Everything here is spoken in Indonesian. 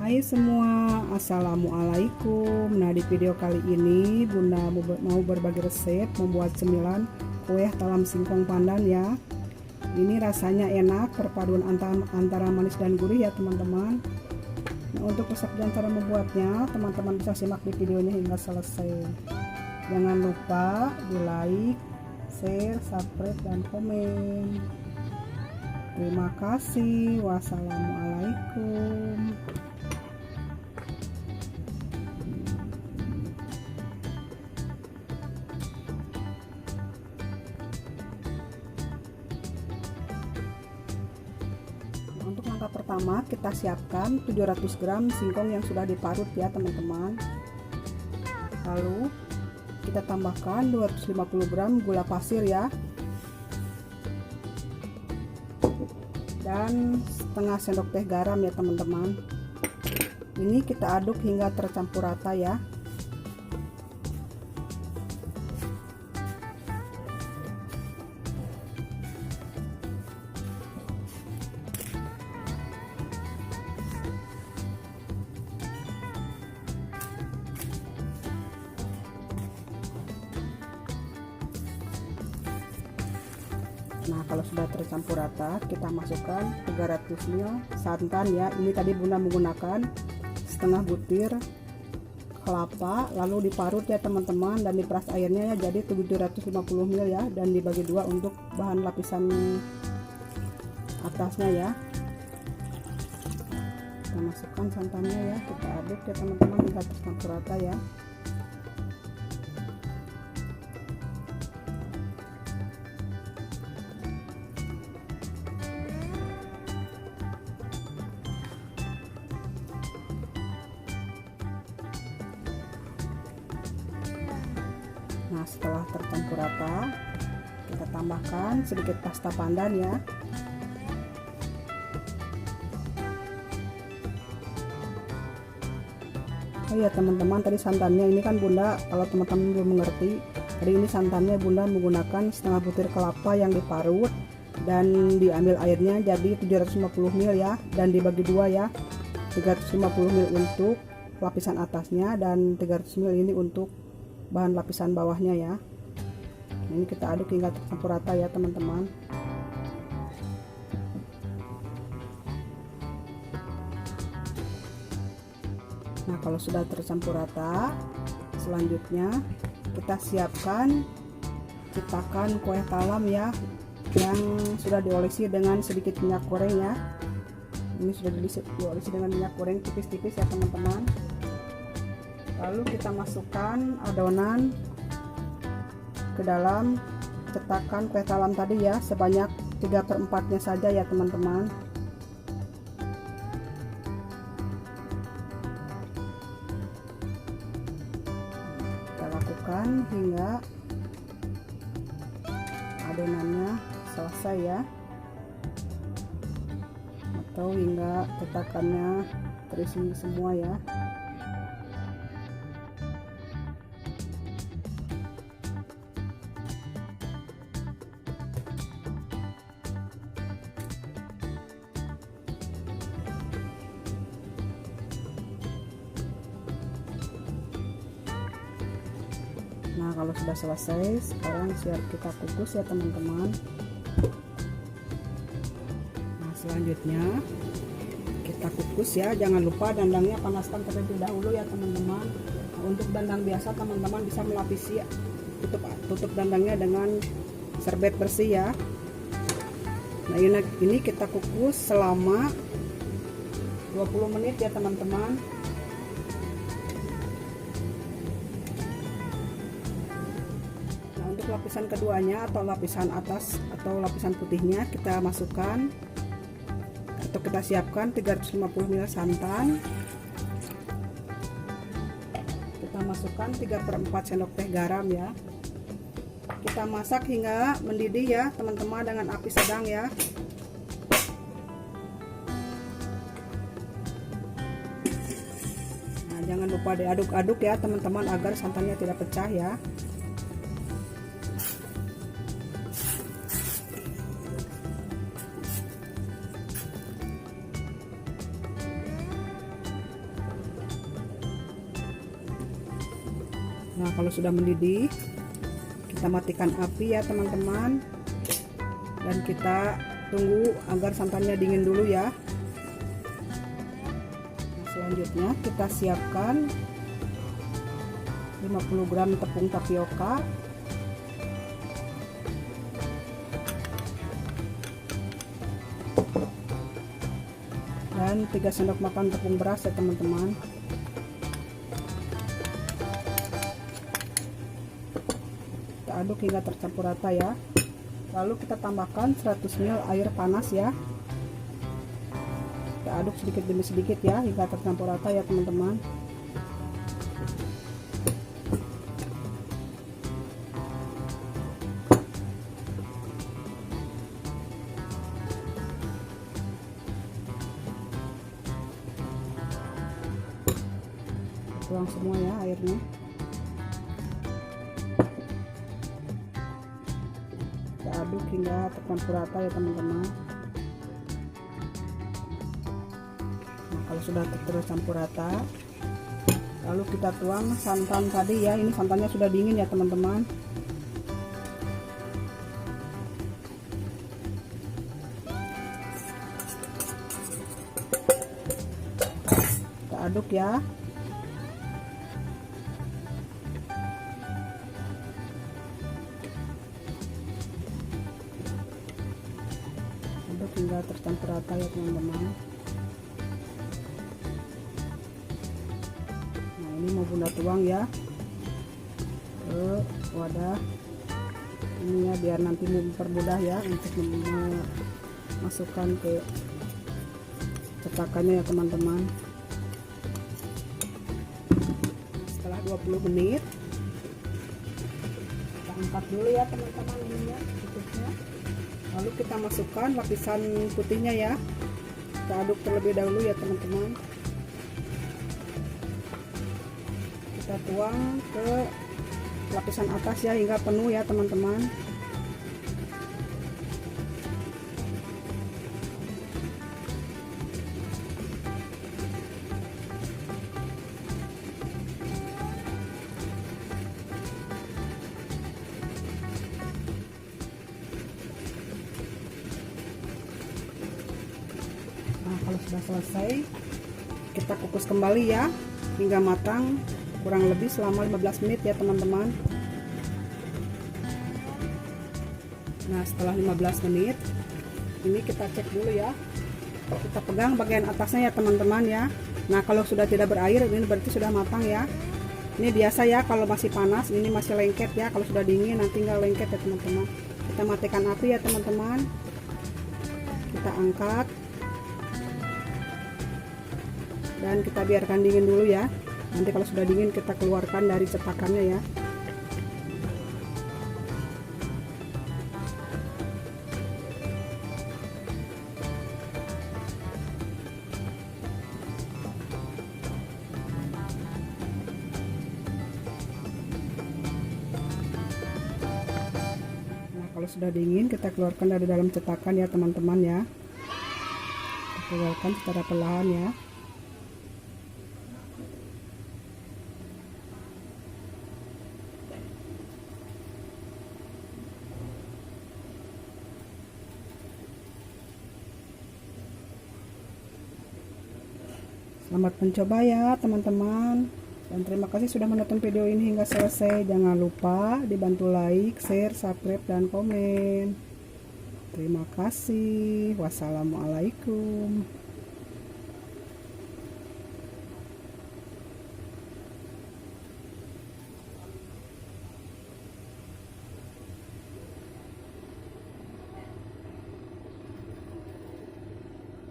Hai semua, assalamualaikum. Nah, di video kali ini Bunda mau berbagi resep membuat cemilan kue talam singkong pandan ya. Ini rasanya enak, perpaduan antara manis dan gurih ya teman-teman. Nah, untuk resep dan cara membuatnya teman-teman bisa simak di videonya hingga selesai. Jangan lupa di like, share, subscribe, dan komen. Terima kasih. Wassalamualaikum. Untuk langkah pertama kita siapkan 700 gram singkong yang sudah diparut ya teman-teman. Lalu kita tambahkan 250 gram gula pasir ya, dan setengah sendok teh garam ya teman-teman. Ini kita aduk hingga tercampur rata ya. Nah, kalau sudah tercampur rata, kita masukkan 300 ml santan ya. Ini tadi Bunda menggunakan setengah butir kelapa, lalu diparut ya teman-teman, dan diperas airnya ya, jadi 750 ml ya, dan dibagi dua untuk bahan lapisan atasnya ya. Kita masukkan santannya ya, kita aduk ya teman-teman hingga tercampur rata ya. Nah, setelah tercampur rata, kita tambahkan sedikit pasta pandan ya. Oh ya teman-teman, tadi santannya ini kan Bunda, kalau teman-teman belum mengerti, tadi ini santannya Bunda menggunakan setengah butir kelapa yang diparut dan diambil airnya jadi 750 ml ya, dan dibagi dua ya. 350 ml untuk lapisan atasnya dan 300 ml ini untuk bahan lapisan bawahnya ya. Ini kita aduk hingga tercampur rata ya teman-teman. Nah, kalau sudah tercampur rata, selanjutnya kita siapkan cetakan kue talam ya, yang sudah diolesi dengan sedikit minyak goreng ya. Ini sudah diolesi dengan minyak goreng tipis-tipis ya teman-teman. Lalu kita masukkan adonan ke dalam cetakan kue talam tadi ya, sebanyak 3/4-nya saja ya teman-teman. Kita lakukan hingga adonannya selesai ya, atau hingga cetakannya terisi semua ya. Nah, kalau sudah selesai, sekarang siap kita kukus ya teman-teman. Nah, selanjutnya kita kukus ya. Jangan lupa dandangnya panaskan terlebih dahulu ya teman-teman. Nah, untuk dandang biasa teman-teman bisa melapisi ya, tutup dandangnya dengan serbet bersih ya. Nah, ini kita kukus selama 20 menit ya teman-teman. Lapisan keduanya atau lapisan atas atau lapisan putihnya kita masukkan atau kita siapkan 350 ml santan. Kita masukkan 3/4 sendok teh garam ya. Kita masak hingga mendidih ya teman-teman dengan api sedang ya. Nah, jangan lupa diaduk-aduk ya teman-teman agar santannya tidak pecah ya. Nah, kalau sudah mendidih, kita matikan api ya teman-teman, dan kita tunggu agar santannya dingin dulu ya. Nah, selanjutnya kita siapkan 50 gram tepung tapioka, dan 3 sendok makan tepung beras ya teman-teman. Kita aduk hingga tercampur rata ya. Lalu kita tambahkan 100 ml air panas ya. Kita aduk sedikit demi sedikit ya hingga tercampur rata ya teman-teman. Tuang semua ya airnya. Kita aduk hingga tercampur rata ya teman-teman. Nah, kalau sudah tercampur rata, lalu kita tuang santan tadi ya. Ini santannya sudah dingin ya teman-teman. Kita aduk ya. Aduk hingga tercampur rata ya teman-teman. Nah, ini mau bunda tuang ya ke wadah ini ya, biar nanti mempermudah ya untuk memasukkan ke cetakannya ya teman-teman. Setelah 20 menit kita angkat dulu ya teman-teman ini ya tutupnya. Lalu kita masukkan lapisan putihnya ya. Kita aduk terlebih dahulu ya teman-teman. Kita tuang ke lapisan atas ya hingga penuh ya teman-teman. Nah, kalau sudah selesai, kita kukus kembali ya hingga matang, kurang lebih selama 15 menit ya teman-teman. Nah, setelah 15 menit ini kita cek dulu ya. Kita pegang bagian atasnya ya teman-teman ya. Nah, kalau sudah tidak berair ini berarti sudah matang ya. Ini biasa ya, kalau masih panas ini masih lengket ya. Kalau sudah dingin nanti nggak lengket ya teman-teman. Kita matikan api ya teman-teman. Kita angkat dan kita biarkan dingin dulu ya. Nanti kalau sudah dingin kita keluarkan dari cetakannya ya. Nah, kalau sudah dingin kita keluarkan dari dalam cetakan ya teman-teman ya. Kita keluarkan secara perlahan ya. Selamat mencoba ya teman-teman, dan terima kasih sudah menonton video ini hingga selesai. Jangan lupa dibantu like, share, subscribe, dan komen. Terima kasih. Wassalamualaikum.